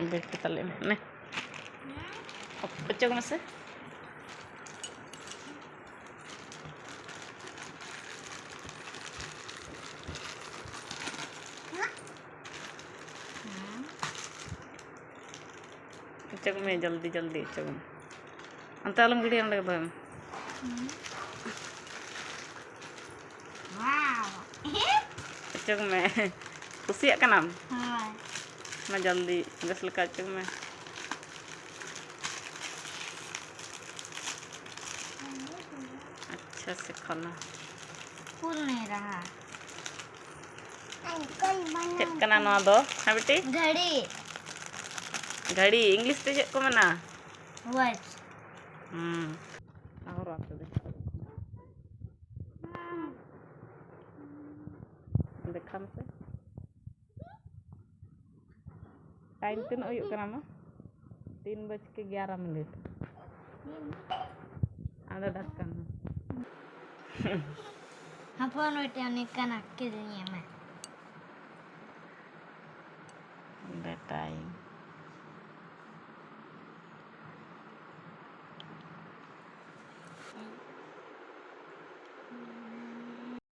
bed पे तले में नहीं बच्चों को में से बच्चों में जल्दी जल्दी बच्चों में अंत आलम गिड़ी अंडे भाई बच्चों में खुशी का नाम मैं जल्दी गैस लगा चुक में अच्छा से खाना फूल नहीं रहा चेक करना ना दो हाँ बेटी घड़ी घड़ी इंग्लिश ते चेक को मना वॉच और आते दे देखा मसे टाइम तीन हुई करना मा 3:11 आधा ढक्कन अपन बेटे अनेक नक्के दुनिया में टाइम